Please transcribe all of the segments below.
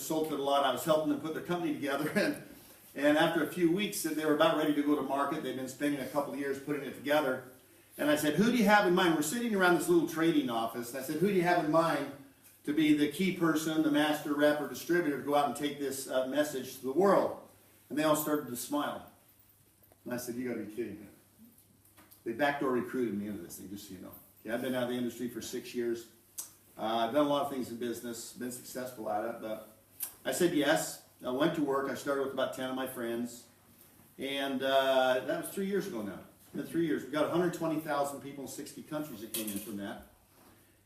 consulted a lot. I was helping them put their company together, and after a few weeks, they were about ready to go to market. They'd been spending a couple of years putting it together. And I said, who do you have in mind? We're sitting around this little trading office. And I said, who do you have in mind to be the key person, the master rep or distributor to go out and take this message to the world? And they all started to smile. And I said, you got to be kidding me. They backdoor recruited me into this thing, just so you know. Okay, I've been out of the industry for 6 years. I've done a lot of things in business, been successful at it. But I said yes. I went to work. I started with about 10 of my friends. And that was 3 years ago now. In 3 years, we've got 120,000 people in 60 countries that came in from that.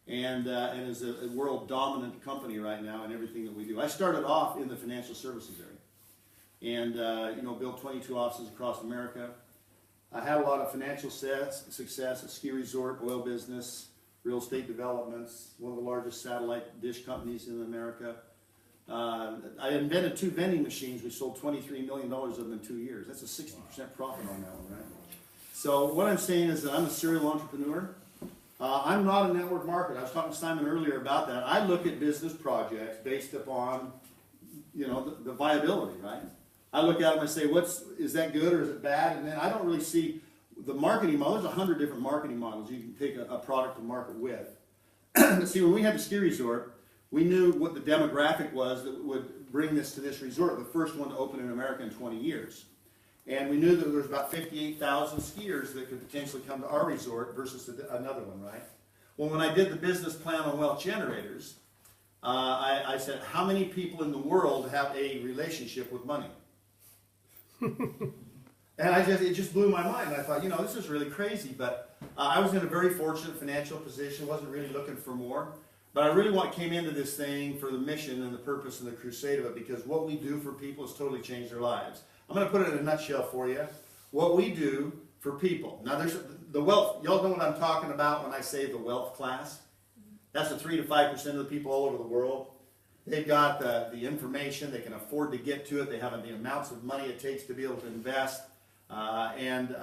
And is a world dominant company right now in everything that we do. I started off in the financial services area. And, built 22 offices across America. I had a lot of financial success, a ski resort, oil business, real estate developments, one of the largest satellite dish companies in America. I invented 2 vending machines. We sold $23 million of them in 2 years. That's a 60% profit on that one, right? So what I'm saying is that I'm a serial entrepreneur. I'm not a network marketer. I was talking to Simon earlier about that. I look at business projects based upon, the viability, right? I look at them and say, is that good or is it bad? And then I don't really see the marketing model. There's 100 different marketing models you can take a product to market with. But see, when we had the ski resort, we knew what the demographic was that would bring this to this resort, the first one to open in America in 20 years. And we knew that there was about 58,000 skiers that could potentially come to our resort versus another one, right? Well, when I did the business plan on wealth generators, I said, how many people in the world have a relationship with money? And it just blew my mind. I thought, this is really crazy. But I was in a very fortunate financial position, wasn't really looking for more. But I really came into this thing for the mission and the purpose and the crusade of it, because what we do for people has totally changed their lives. I'm going to put it in a nutshell for you. What we do for people. Now, there's the wealth. Y'all know what I'm talking about when I say the wealth class? That's the 3 to 5% of the people all over the world. They've got the information. They can afford to get to it. They have the amounts of money it takes to be able to invest. And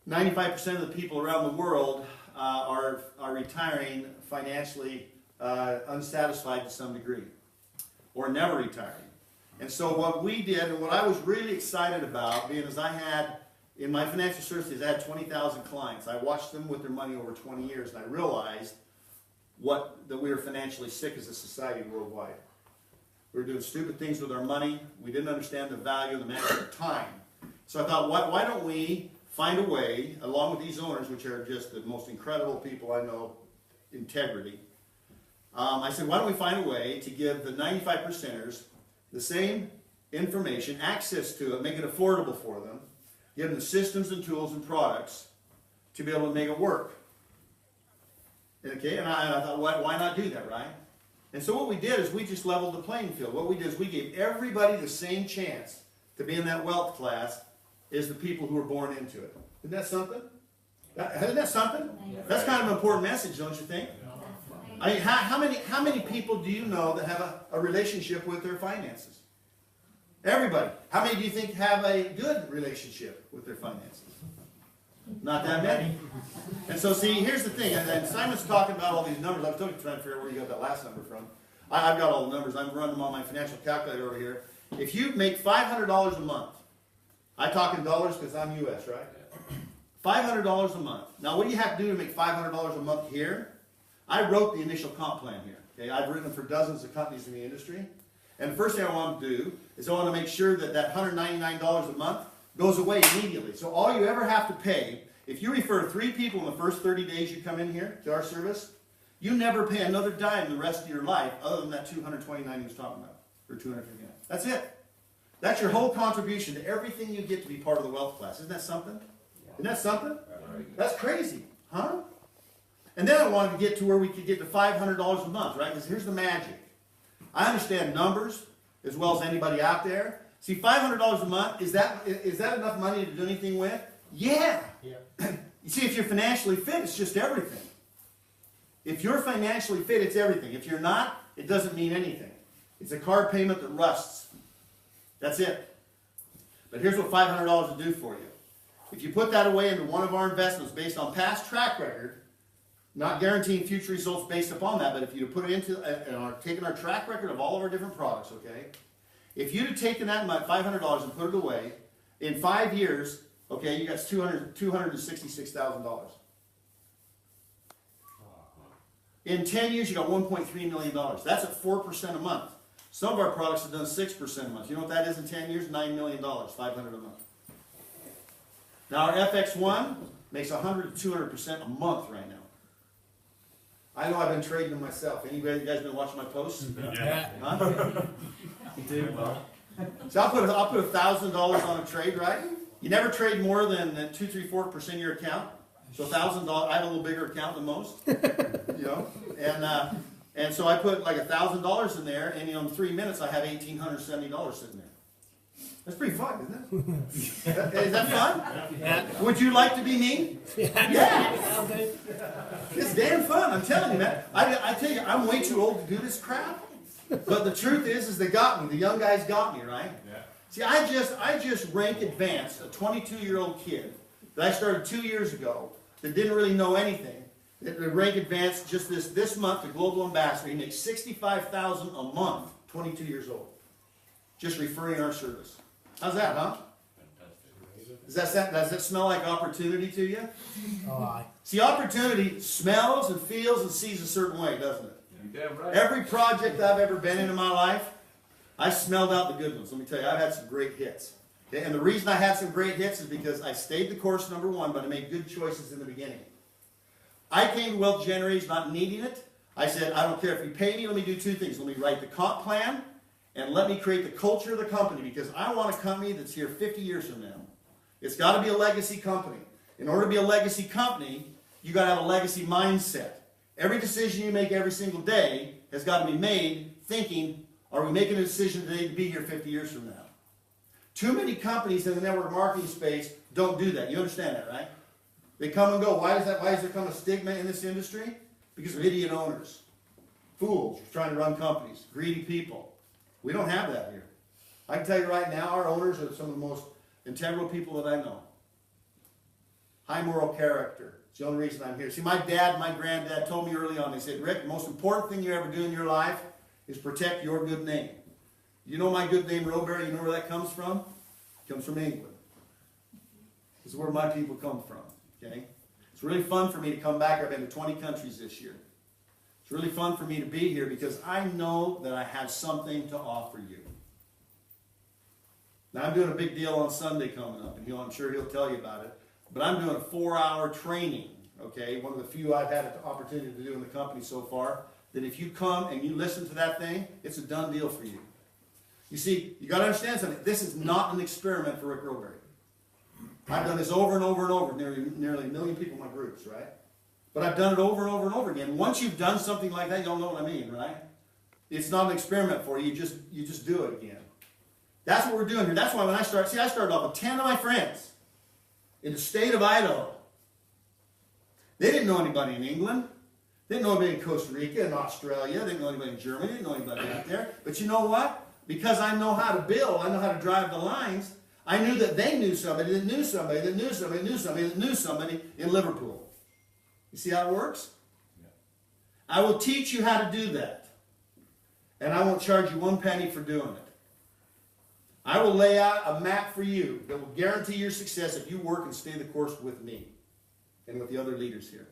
95% of the people around the world are retiring financially unsatisfied to some degree, or never retiring. And so what we did, and what I was really excited about, being as I had, in my financial services, I had 20,000 clients. I watched them with their money over 20 years, and I realized that we were financially sick as a society worldwide. We were doing stupid things with our money. We didn't understand the value of the management of time. So I thought, why don't we find a way, along with these owners, which are just the most incredible people I know, integrity. I said, why don't we find a way to give the 95%ers the same information, access to it, make it affordable for them, give them the systems and tools and products to be able to make it work. Okay, and I thought, why not do that, right? And so what we did is we just leveled the playing field. What we did is we gave everybody the same chance to be in that wealth class as the people who were born into it. Isn't that something? Isn't that something? That's kind of an important message, don't you think? I mean, how many people do you know that have a relationship with their finances? Everybody. How many do you think have a good relationship with their finances? Not that many. And so, see, here's the thing. And Simon's talking about all these numbers. I was trying to figure out where you got that last number from. I've got all the numbers. I'm running them on my financial calculator over here. If you make $500 a month, I talk in dollars because I'm U.S., right? $500 a month. Now, what do you have to do to make $500 a month here? I wrote the initial comp plan here. Okay, I've written for dozens of companies in the industry. And the first thing I want to do is I want to make sure that $199 a month goes away immediately. So all you ever have to pay, if you refer 3 people in the first 30 days you come in here to our service, you never pay another dime the rest of your life other than that $229 he was talking about, or $259. That's it. That's your whole contribution to everything you get to be part of the wealth class. Isn't that something? Isn't that something? That's crazy, huh? And then I wanted to get to where we could get to $500 a month, right? Because here's the magic. I understand numbers as well as anybody out there. See, $500 a month, is that enough money to do anything with? Yeah. You see, if you're financially fit, it's just everything. If you're financially fit, it's everything. If you're not, it doesn't mean anything. It's a card payment that rusts. That's it. But here's what $500 will do for you. If you put that away into one of our investments based on past track record, Not guaranteeing future results based upon that, but if you put it into, taking our track record of all of our different products, okay? If you'd have taken that $500 and put it away, in 5 years, okay, you got $266,000. In 10 years, you got $1.3 million. That's at 4% a month. Some of our products have done 6% a month. You know what that is in 10 years? $9 million, $500 a month. Now our FX1 makes 100 to 200% a month right now. I know I've been trading them myself. Anybody, you guys been watching my posts? Yeah. Huh? You do well. So I'll put $1,000 on a trade, right? You never trade more than 2, 3, 4% of your account. So $1,000. I have a little bigger account than most, you know. And so I put like $1,000 in there, and in 3 minutes I have $1,870 sitting there. That's pretty fun, isn't it? Is that fun? Yeah. Would you like to be me? Yeah. Okay. It's damn fun. I'm telling you, man. I tell you, I'm way too old to do this crap. But the truth is they got me. The young guys got me, right? Yeah. See, I just rank advanced a 22-year-old kid that I started 2 years ago that didn't really know anything. That rank advanced just this month, the global ambassador. He makes $65,000 a month, 22 years old, just referring our service. How's that, huh? Does that smell like opportunity to you? Oh, aye. See, opportunity smells and feels and sees a certain way, doesn't it? You're damn right. Every project I've ever been in my life, I smelled out the good ones. Let me tell you, I've had some great hits. Okay? And the reason I had some great hits is because I stayed the course, number one, but I made good choices in the beginning. I came to Wealth Generators not needing it. I said, I don't care if you pay me, let me do two things. Let me write the comp plan, and let me create the culture of the company, because I want a company that's here 50 years from now. It's got to be a legacy company. In order to be a legacy company, you got to have a legacy mindset. Every decision you make every single day has got to be made thinking, are we making a decision today to be here 50 years from now? Too many companies in the network marketing space don't do that. You understand that, right? They come and go. Why is that? Why has there come a stigma in this industry? Because of idiot owners. Fools trying to run companies. Greedy people. We don't have that here. I can tell you right now, our owners are some of the most integral people that I know. High moral character. It's the only reason I'm here. See, my dad and my granddad told me early on, they said, Rick, the most important thing you ever do in your life is protect your good name. You know my good name, Rowberry, you know where that comes from? It comes from England. This is where my people come from. Okay? It's really fun for me to come back. I've been to 20 countries this year. It's really fun for me to be here because I know that I have something to offer you. Now, I'm doing a big deal on Sunday coming up, and I'm sure he'll tell you about it. But I'm doing a 4-hour training, okay? One of the few I've had the opportunity to do in the company so far, that if you come and you listen to that thing, it's a done deal for you. You see, you got to understand something. This is not an experiment for Rick Rowberry. I've done this over and over and over, nearly 1 million people in my groups, right? But I've done it over and over and over again. Once you've done something like that, you'll know what I mean, right? It's not an experiment for you. You just do it again. That's what we're doing here. That's why when I started off with 10 of my friends in the state of Idaho. They didn't know anybody in England. They didn't know anybody in Costa Rica and Australia. They didn't know anybody in Germany. They didn't know anybody out there. But you know what? Because I know how to build, I know how to drive the lines, I knew that they knew somebody that knew somebody that knew somebody that knew somebody that knew somebody in Liverpool. You see how it works? Yeah. I will teach you how to do that. And I won't charge you 1 penny for doing it. I will lay out a map for you that will guarantee your success if you work and stay the course with me and with the other leaders here.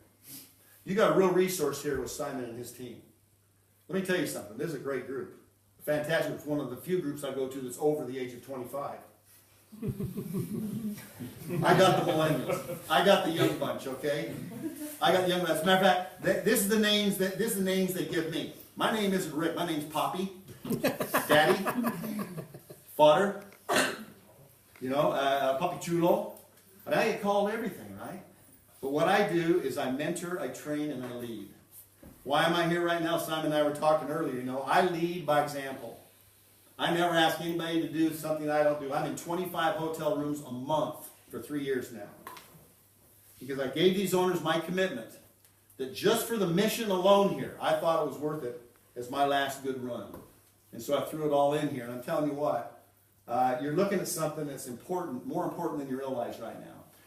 You got a real resource here with Simon and his team. Let me tell you something. This is a great group. Fantastic. It's one of the few groups I go to that's over the age of 25. I got the millennials. I got the young bunch, okay? I got the young bunch. As a matter of fact, this is the names they give me. My name isn't Rick. My name's Poppy, Daddy, Fodder, Papi Chulo. And I get called everything, right? But what I do is I mentor, I train, and I lead. Why am I here right now? Simon and I were talking earlier. I lead by example. I never ask anybody to do something I don't do. I'm in 25 hotel rooms a month for 3 years now. Because I gave these owners my commitment that just for the mission alone here, I thought it was worth it as my last good run. And so I threw it all in here. And I'm telling you what, you're looking at something that's important, more important than you realize right now.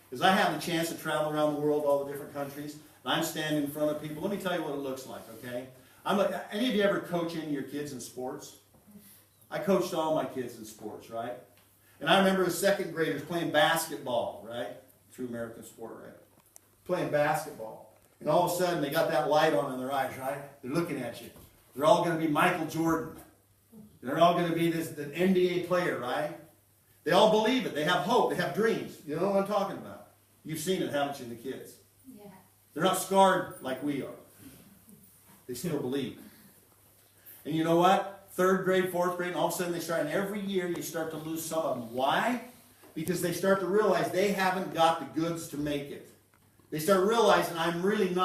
Because I have the chance to travel around the world, all the different countries. I'm standing in front of people. Let me tell you what it looks like, okay? Any of you ever coach any of your kids in sports? I coached all my kids in sports, right? And I remember the second graders playing basketball, right? Through American sport, right? Playing basketball. And all of a sudden, they got that light on in their eyes, right? They're looking at you. They're all going to be Michael Jordan. They're all going to be the NBA player, right? They all believe it. They have hope. They have dreams. You know what I'm talking about? You've seen it, haven't you, the kids? Yeah. They're not scarred like we are. They still believe. And you know what? Third grade, fourth grade, and all of a sudden they start, and every year you start to lose some of them. Why? Because they start to realize they haven't got the goods to make it. They start realizing I'm really not